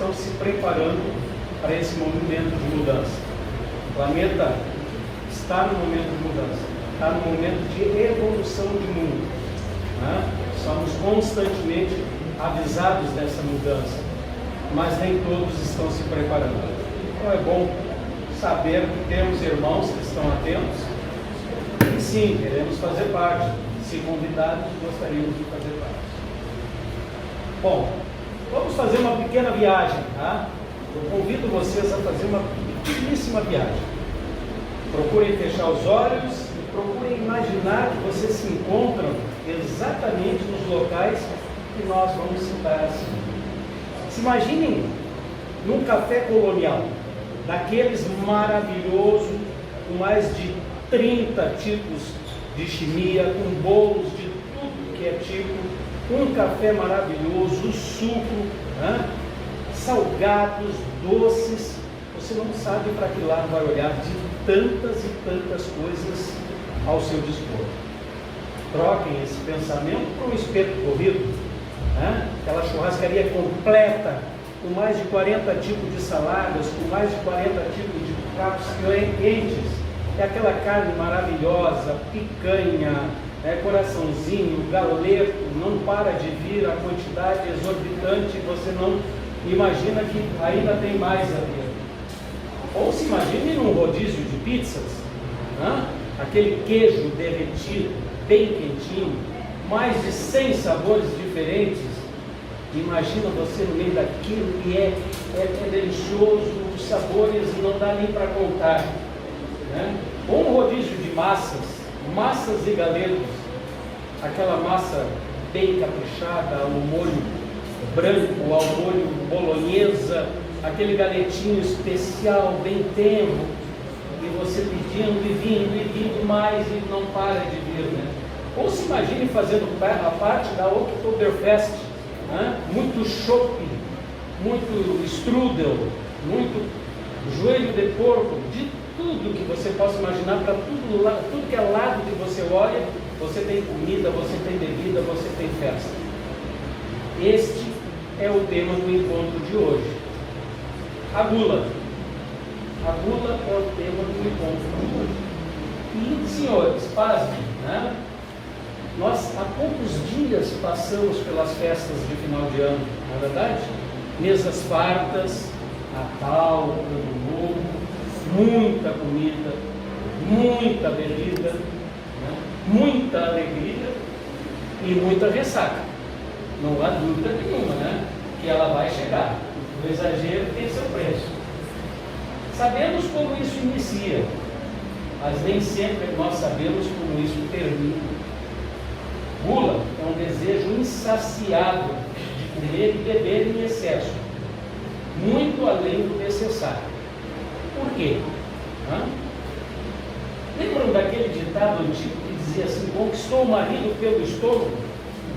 estão se preparando para esse momento de mudança. O planeta está no momento de mudança, está no momento de evolução de mundo, né? Somos constantemente avisados dessa mudança, mas nem todos estão se preparando. Então é bom saber que temos irmãos que estão atentos e sim, queremos fazer parte. Se convidados, gostaríamos de fazer parte. Bom, vamos fazer uma pequena viagem, tá? Eu convido vocês a fazer uma pequeníssima viagem. Procurem fechar os olhos e procurem imaginar que vocês se encontram exatamente nos locais que nós vamos citar assim. Se imaginem num café colonial, daqueles maravilhosos, com mais de 30 tipos de chimia, com bolos de tudo que é tipo, um café maravilhoso, suco, né? Salgados, doces. Você não sabe para que lado vai olhar de tantas e tantas coisas ao seu dispor. Troquem esse pensamento por um espeto corrido, né? Aquela churrascaria completa, com mais de 40 tipos de saladas, com mais de 40 tipos de pratos quentes, é aquela carne maravilhosa, picanha, coraçãozinho, galeto, não para de vir, a quantidade exorbitante, você não imagina que ainda tem mais a vir. Ou se imagine num rodízio de pizzas, né? Aquele queijo derretido, bem quentinho, mais de 100 sabores diferentes. Imagina você no meio daquilo que é delicioso, os sabores não dá nem para contar, né? Ou um rodízio de massas e galetos, aquela massa bem caprichada, ao molho branco, ao molho bolonhesa, aquele galetinho especial, bem tenro, e você pedindo e vindo mais e não para de vir, né? Ou se imagine fazendo a parte da Oktoberfest, né? Muito chopp, muito strudel, muito joelho de porco, de tudo que você possa imaginar, para tudo que é lado que você olha, você tem comida, você tem bebida, você tem festa. Este é o tema do encontro de hoje. A gula. A gula é o tema do encontro de hoje. E, senhores, pasmem, né? Nós há poucos dias passamos pelas festas de final de ano, não é verdade? Mesas fartas, Natal, Ano Novo, muita comida, muita bebida, né? Muita alegria e muita ressaca. Não há dúvida nenhuma, né? Que ela vai chegar. O exagero tem seu preço. Sabemos como isso inicia, mas nem sempre nós sabemos como isso termina. Gula é um desejo insaciável de comer e beber em excesso, muito além do necessário. Por quê? Lembram daquele ditado antigo que dizia assim: conquistou o marido pelo estômago,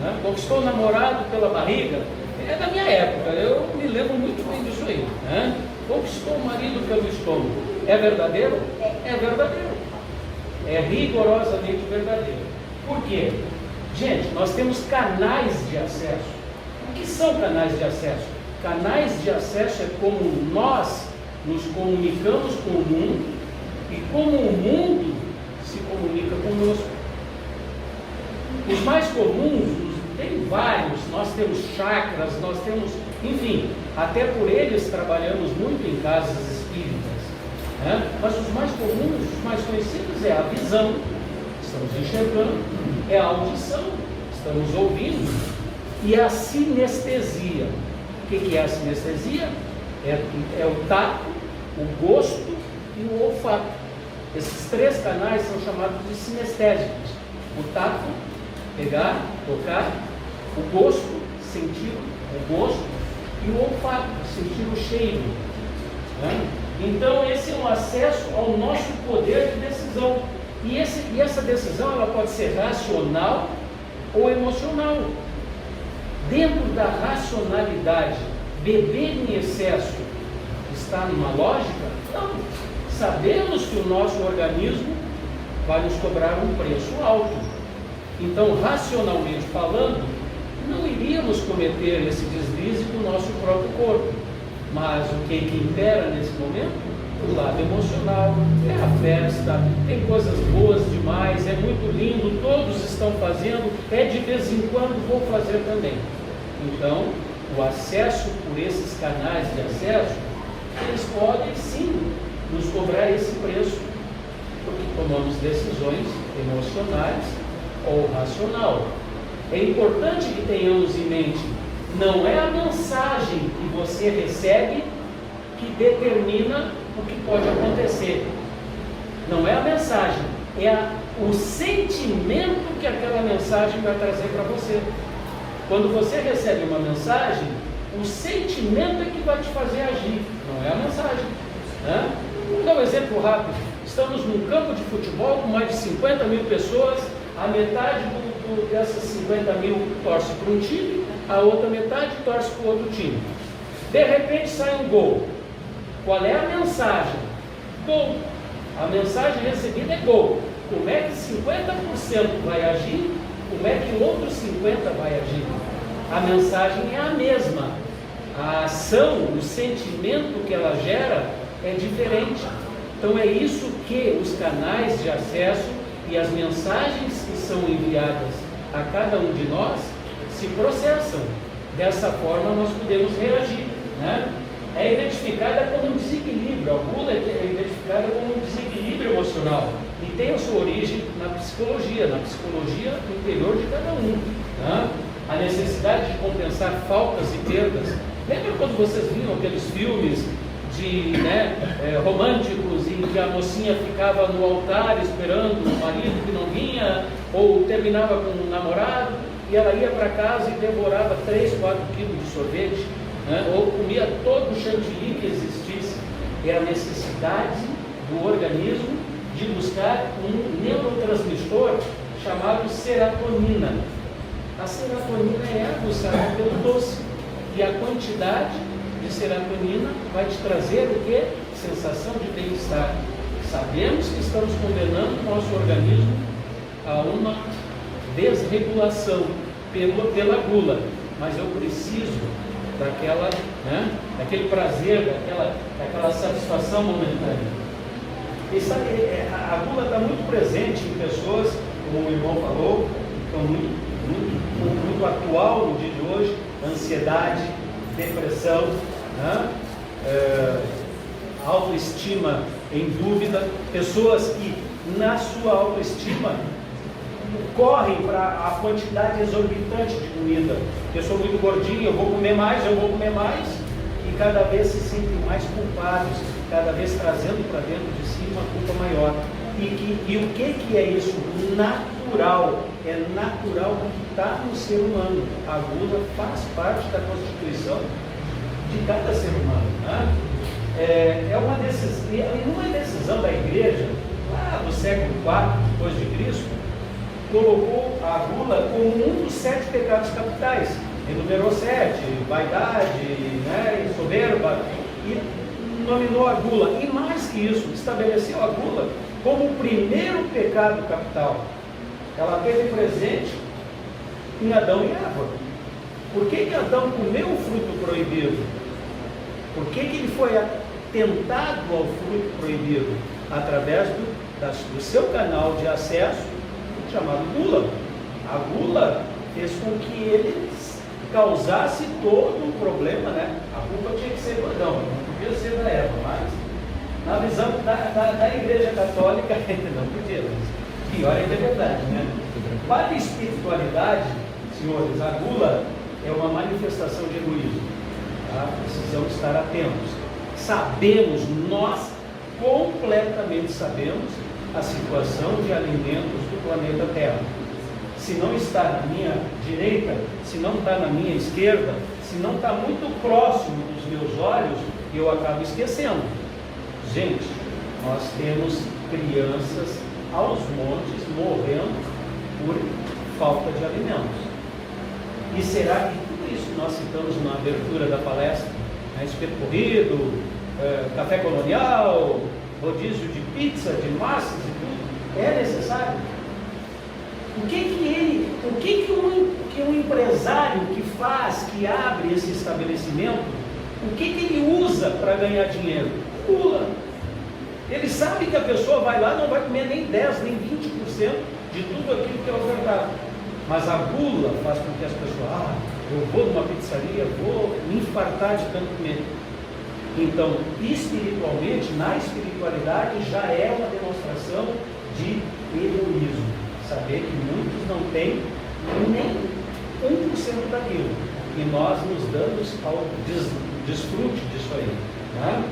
né? Conquistou o namorado pela barriga? É da minha época, eu me lembro muito bem disso aí, né? Conquistou o marido pelo estômago. É verdadeiro? É verdadeiro. É rigorosamente verdadeiro. Por quê? Gente, nós temos canais de acesso. O que são canais de acesso? Canais de acesso é como nós nos comunicamos com o mundo e como o mundo se comunica conosco. Os mais comuns, tem vários, nós temos chakras, nós temos, enfim, até por eles trabalhamos muito em casas espíritas, né? Mas os mais comuns, os mais conhecidos é a visão, estamos enxergando, é a audição, estamos ouvindo, e a sinestesia. O que é a sinestesia? É o tato, o gosto e o olfato. Esses três canais são chamados de sinestésicos. O tato, pegar, tocar, o gosto, sentir o gosto, e o olfato, sentir o cheiro, né? Então esse é um acesso ao nosso poder de decisão, e essa decisão ela pode ser racional ou emocional. Dentro da racionalidade, beber em excesso está numa lógica? Não. Sabemos que o nosso organismo vai nos cobrar um preço alto. Então, racionalmente falando, não iríamos cometer esse deslize com o nosso próprio corpo. Mas o que impera nesse momento? O lado emocional, é a festa, tem coisas boas demais, é muito lindo, todos estão fazendo, de vez em quando vou fazer também. Então, o acesso por esses canais de acesso, eles podem sim nos cobrar esse preço, porque tomamos decisões emocionais ou racional. É importante que tenhamos em mente, não é a mensagem que você recebe que determina o que pode acontecer. Não é a mensagem, o sentimento que aquela mensagem vai trazer para você. Quando você recebe uma mensagem, o sentimento é que vai te fazer agir, não é a mensagem, né? Vamos dar um exemplo rápido. Estamos num campo de futebol com mais de 50 mil pessoas, a metade dessas 50 mil torce para um time, a outra metade torce para o outro time. De repente sai um gol. Qual é a mensagem? Gol. A mensagem recebida é gol. Como é que 50% vai agir? Como é que outros 50% vai agir? A mensagem é a mesma. A ação, o sentimento que ela gera é diferente. Então é isso que os canais de acesso e as mensagens que são enviadas a cada um de nós se processam. Dessa forma nós podemos reagir, né? É identificada como um desequilíbrio, a gula é identificada como um desequilíbrio emocional e tem a sua origem na psicologia interior de cada um, né? A necessidade de compensar faltas e perdas. Lembra quando vocês viam aqueles filmes românticos em que a mocinha ficava no altar esperando o marido que não vinha, ou terminava com um namorado e ela ia para casa e devorava 3, 4 quilos de sorvete, né? Ou comia todo o chantilly que existisse? É a necessidade do organismo de buscar um neurotransmissor chamado serotonina. A serotonina é aguçada pelo doce e a quantidade de serotonina vai te trazer o que? Sensação de bem-estar. Sabemos que estamos condenando o nosso organismo a uma desregulação pela gula, mas eu preciso daquele prazer, daquela satisfação momentânea. E sabe, a gula está muito presente em pessoas, como o irmão falou, então muito atual no dia de hoje, ansiedade, depressão, né? Autoestima em dúvida, pessoas que na sua autoestima correm para a quantidade exorbitante de comida. Eu sou muito gordinho, eu vou comer mais, e cada vez se sentem mais culpados, cada vez trazendo para dentro de si uma culpa maior. E o que é isso? Natural, é natural que está no ser humano. A gula faz parte da constituição de cada ser humano, né? É uma decisão da igreja, lá no século IV depois de Cristo, colocou a gula como um dos 7 pecados capitais. Enumerou 7, vaidade, né, soberba, e nominou a gula. E mais que isso, estabeleceu a gula como o primeiro pecado capital. Ela teve presente em Adão e Eva. Por que Adão comeu o fruto proibido? Por que ele foi tentado ao fruto proibido? Através do seu canal de acesso, chamado gula. A gula fez com que ele causasse todo o problema, né? A culpa tinha que ser do Adão, não podia ser da Eva, mas na visão da Igreja Católica não podia, mas pior ainda é verdade, né? Para a espiritualidade, senhores, a gula é uma manifestação de egoísmo, tá? Precisamos estar atentos. Sabemos, nós completamente sabemos a situação de alimentos do planeta Terra. Se não está na minha direita, se não está na minha esquerda, se não está muito próximo dos meus olhos, eu acabo esquecendo. Gente, nós temos crianças aos montes morrendo por falta de alimentos. E será que tudo isso que nós citamos na abertura da palestra, espeto corrido, café colonial, rodízio de pizza, de massas e tudo, é necessário? O que um empresário que abre esse estabelecimento, O que ele usa para ganhar dinheiro? Gula. Ele sabe que a pessoa vai lá, não vai comer nem 10, nem 20% de tudo aquilo que é ofertado. Mas a gula faz com que as pessoas, eu vou numa pizzaria, vou me infartar de tanto comer. Então, espiritualmente, na espiritualidade, já é uma demonstração de egoísmo. Saber que muitos não têm nem 1% daquilo. E nós nos damos ao desfrute disso aí. Né?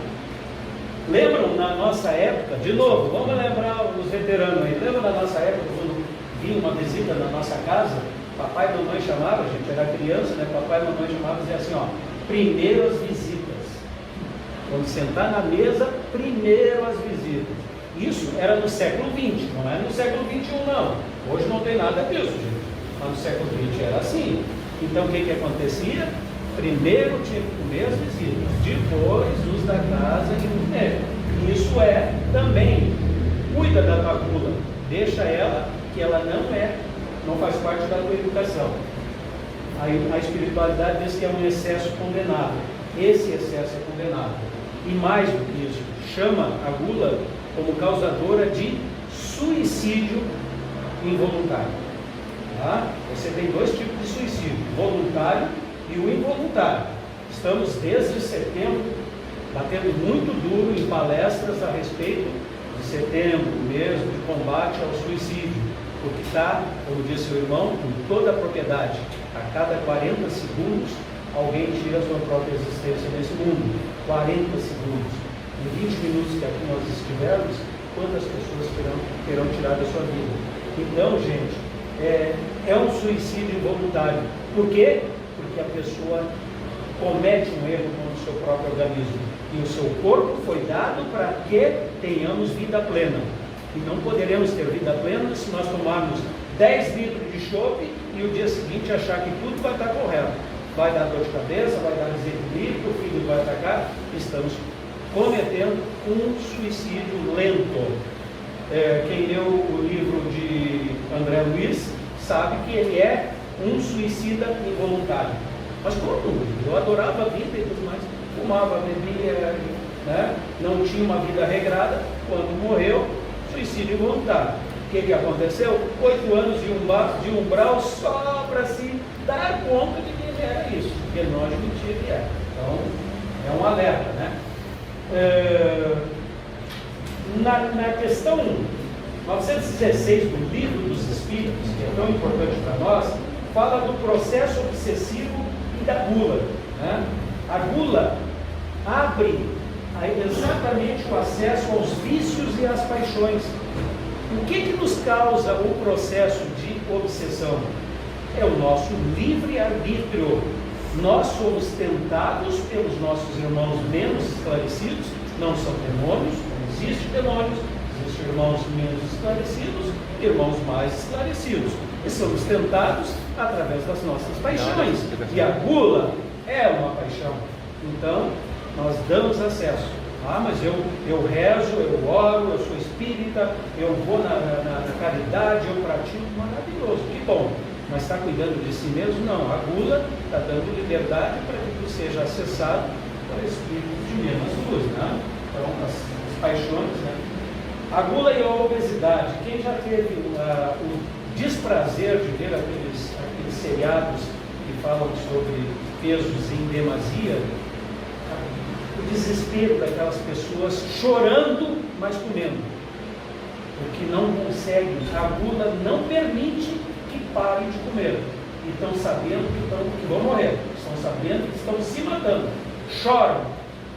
Lembram na nossa época, de novo, vamos lembrar os veteranos aí, lembra na nossa época, quando vinha uma visita na nossa casa, papai e mamãe chamavam, a gente era criança, né? Papai e mamãe chamavam e dizia assim, ó, primeiro as visitas. Quando sentar na mesa, primeiro as visitas. Isso era no século XX, não é no século XXI não. Hoje não tem nada disso, gente. Mas no século XX era assim. Então o que acontecia? Primeiro tinha que comer as visitas, depois os da casa e comer. Isso é também, cuida da tua gula, deixa ela, que ela não faz parte da tua educação. A espiritualidade diz que é um excesso condenado. Esse excesso é condenado. E mais do que isso, chama a gula como causadora de suicídio involuntário. Tá? Você tem dois tipos de suicídio, voluntário e o involuntário. Estamos desde setembro batendo muito duro em palestras a respeito de setembro, mês de combate ao suicídio, porque está, como disse o irmão, com toda a propriedade. A cada 40 segundos alguém tira a sua própria existência nesse mundo. 40 segundos. Em 20 minutos que aqui nós estivermos, quantas pessoas terão tirado a sua vida? Então, gente, é um suicídio involuntário. Por quê? Porque a pessoa comete um erro com o seu próprio organismo. E o seu corpo foi dado para que tenhamos vida plena. E não poderemos ter vida plena se nós tomarmos 10 litros de chope e o dia seguinte achar que tudo vai estar correto. Vai dar dor de cabeça, vai dar desequilíbrio, o filho vai atacar. Estamos cometendo um suicídio lento. Quem leu o livro de André Luiz sabe que ele é um suicida involuntário. Mas como? Eu adorava a vida e tudo mais. Fumava, bebia, né? Não tinha uma vida regrada. Quando morreu, suicídio involuntário. O que aconteceu? 8 anos de umbral só para se dar conta de que ele era isso. Porque ele não admitia que era. Então, é um alerta, né? Na questão 916 do Livro dos Espíritos, que é tão importante para nós, fala do processo obsessivo e da gula. Né? A gula abre exatamente o acesso aos vícios e às paixões. O que nos causa o processo de obsessão? É o nosso livre-arbítrio. Nós somos tentados pelos nossos irmãos menos esclarecidos, não são demônios, não existe demônios, existem irmãos menos esclarecidos e irmãos mais esclarecidos. E somos tentados através das nossas paixões. E a gula é uma paixão. Então, nós damos acesso. Mas eu rezo, eu oro, eu sou espírita, eu vou na caridade, eu pratico. Maravilhoso, que bom. Mas está cuidando de si mesmo? Não. A gula está dando liberdade para que tu seja acessado por espíritos de menos luz, né? Então, as paixões, né? A gula e a obesidade. Quem já teve o desprazer de ver aqueles seriados que falam sobre pesos em demasia, o desespero daquelas pessoas chorando, mas comendo, porque não conseguem, a gula não permite que parem de comer, e estão sabendo que vão morrer, estão sabendo que estão se matando, choram,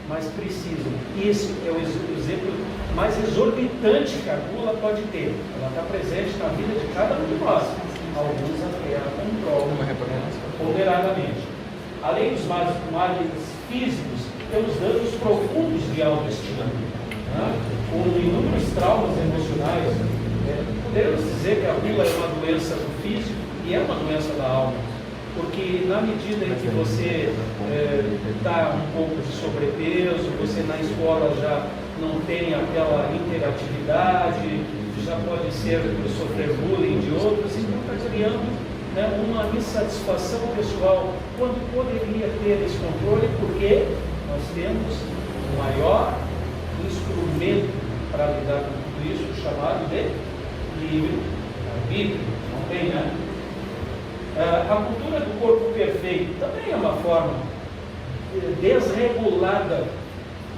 mas precisam. Esse é o exemplo mais exorbitante que a gula pode ter. Ela está presente na vida de cada um de nós. Alguns até a controlam ponderadamente. Além dos males físicos, temos danos profundos de autoestima, né? Com inúmeros traumas emocionais. Podemos dizer que a gula é uma doença do físico e é uma doença da alma, porque na medida em que você está um pouco de sobrepeso, você na escola já não tem aquela interatividade, já pode ser por sofrer bullying de outros, então está criando, né, uma insatisfação pessoal, quando poderia ter esse controle, porque nós temos o maior instrumento para lidar com tudo isso, chamado de livre-arbítrio. Não tem, né? A cultura do corpo perfeito também é uma forma desregulada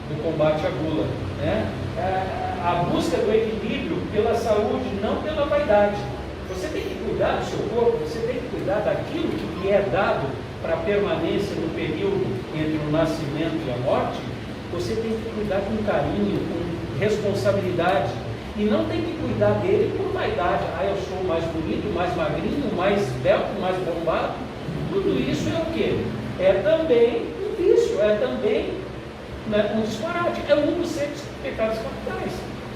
do combate à gula, né? A busca do equilíbrio pela saúde, não pela vaidade. Você tem que cuidar do seu corpo, você tem que cuidar daquilo que lhe é dado para a permanência no período entre o nascimento e a morte. Você tem que cuidar com carinho, com responsabilidade, e não tem que cuidar dele por vaidade. Eu sou mais bonito, mais magrinho, mais esbelto, mais bombado. Tudo isso é o quê? É também um vício, é também, né, um disparate, é um dos 7 pecados capitais,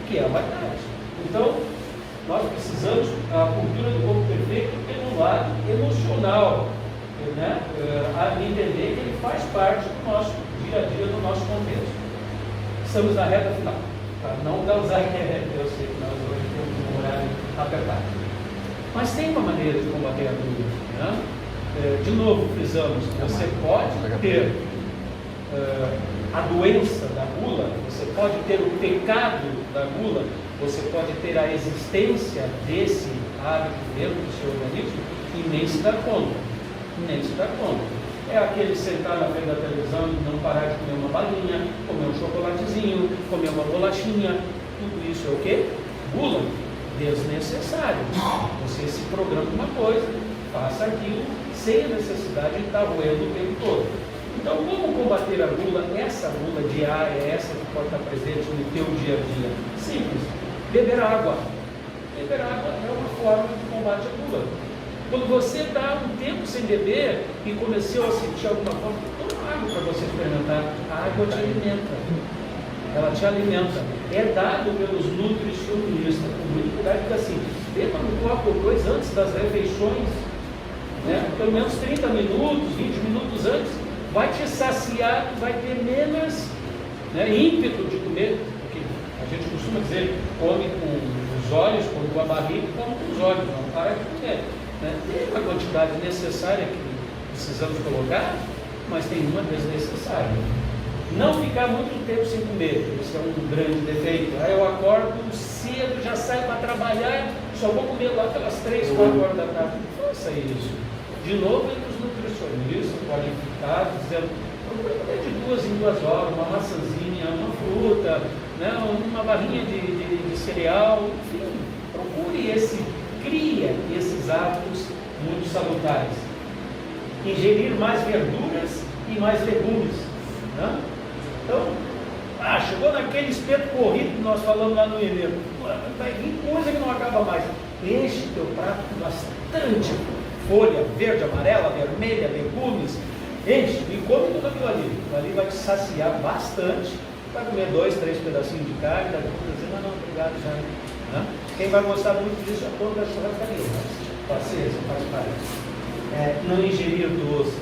que é a vaidade. Então, nós precisamos a cultura do corpo perfeito pelo lado emocional, né? A entender que ele faz parte do nosso dia a dia, do nosso contexto. Estamos na reta final, para não causar, eu sei que nós hoje temos um horário apertado, mas tem uma maneira de combater a gula, né? De novo frisamos, você pode ter a doença da gula, você pode ter o pecado da gula, você pode ter a existência desse hábito dentro do seu organismo e nem se dar conta, nem se dar conta. É aquele sentar na frente da televisão e não parar de comer uma balinha, comer um chocolatezinho, comer uma bolachinha, tudo isso é o quê? Gula desnecessário. Você se programa uma coisa, faça aquilo sem a necessidade de estar roendo o tempo todo. Então, como combater a gula? Essa gula diária, essa que pode estar presente no teu dia a dia? Simples. Beber água. Beber água é uma forma de combate à gula. Quando você está um tempo sem beber e começou a sentir alguma forma, toma água para você experimentar. A água te alimenta. Ela te alimenta. É dado pelos nutricionistas, com muito cuidado, que assim, beba um copo ou dois antes das refeições, né? Pelo menos 30 minutos, 20 minutos antes, vai te saciar, vai ter menos, né, ímpeto de comer. A gente costuma dizer, come com os olhos, come com a barriga, come com os olhos, não para de comer. Né? Tem a quantidade necessária que precisamos colocar, mas tem uma desnecessária. Não ficar muito tempo sem comer, isso é um grande defeito. Eu acordo cedo, já saio para trabalhar, só vou comer lá pelas 3, 4 horas da tarde. Não faça isso. De novo, entre os nutricionistas qualificados, dizendo, procure comer de 2 em 2 horas, uma maçãzinha, uma fruta, né, uma barrinha de cereal, enfim, cria esses hábitos muito salutares. Ingerir mais verduras e mais legumes. Né? Então, chegou naquele espeto corrido que nós falamos lá no Mineiro, vai vir coisa que não acaba mais. Enche teu prato com bastante folha verde, amarela, vermelha, legumes, enche e come tudo aquilo ali. Ali vai te saciar bastante. Vai comer 2, 3 pedacinhos de carne, daqui a pouco dizer, não, obrigado já. Né? Quem vai gostar muito disso é o dono da churrascaria, mas paciência, faz parte. Não ingerir doce.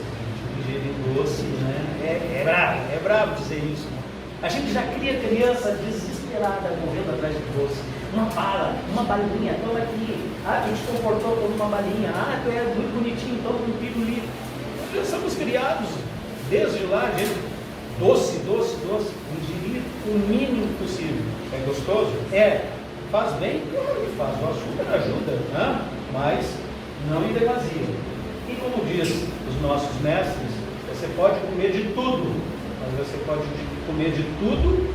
Ingerir doce, né? É bravo dizer isso. Né? A gente já cria criança desesperada, correndo atrás de doce. Uma bala, uma balinha, toma aqui. Tu te comportou como uma balinha. Tu é muito bonitinho, toma um pirulito. Nós somos criados desde lá, gente. Doce. Ingerir o mínimo possível. É gostoso? Faz bem? Claro que faz. O açúcar ajuda, né? Mas não em demasia. E como diz os nossos mestres, você pode comer de tudo, mas você pode comer de tudo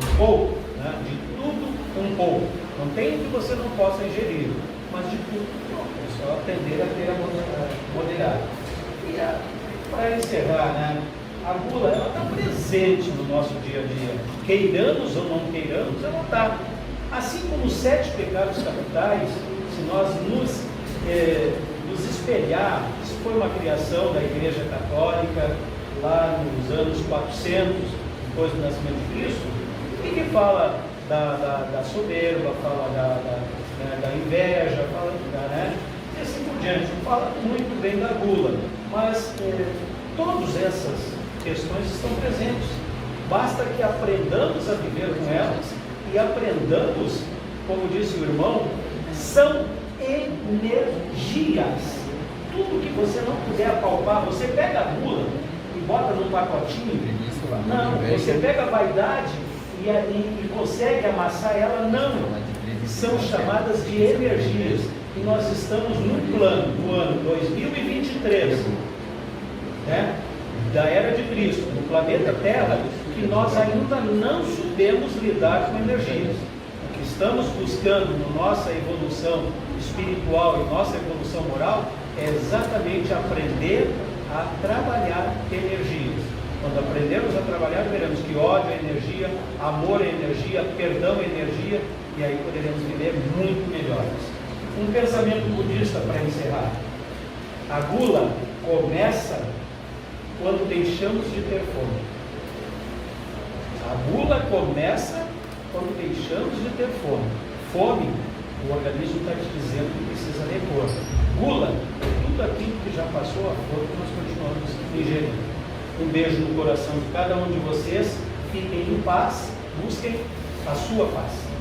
um pouco, né? De tudo um pouco. Não tem o que você não possa ingerir, mas de tudo não. É só aprender a ter a moderada. E para encerrar, né? A gula, ela está presente no nosso dia a dia. Queiramos ou não queiramos, ela está. Assim como os 7 pecados capitais, se nós nos espelhar, isso foi uma criação da Igreja Católica, lá nos anos 400, depois do nascimento de Cristo, e que fala da soberba, fala da inveja, fala e assim por diante, fala muito bem da gula, mas todas essas questões estão presentes, basta que aprendamos a viver com elas e aprendamos, como disse o irmão, são energias. Tudo que você não puder apalpar, você pega a gula e bota num pacotinho. Não, você pega a vaidade e consegue amassar ela, não. São chamadas de energias. E nós estamos no plano do ano 2023, né, da era de Cristo, no planeta Terra, que nós ainda não sabemos lidar com energias. O que estamos buscando na nossa evolução espiritual e nossa evolução moral é exatamente aprender a trabalhar energias. Quando aprendemos a trabalhar, veremos que ódio é energia, amor é energia, perdão é energia, e aí poderemos viver muito melhores. Um pensamento budista para encerrar. A gula começa quando deixamos de ter fome. A gula começa quando deixamos de ter fome. Fome, o organismo está te dizendo que precisa repor. Gula é tudo aquilo que já passou a fome que nós continuamos ingerindo. Um beijo no coração de cada um de vocês. Fiquem em paz. Busquem a sua paz.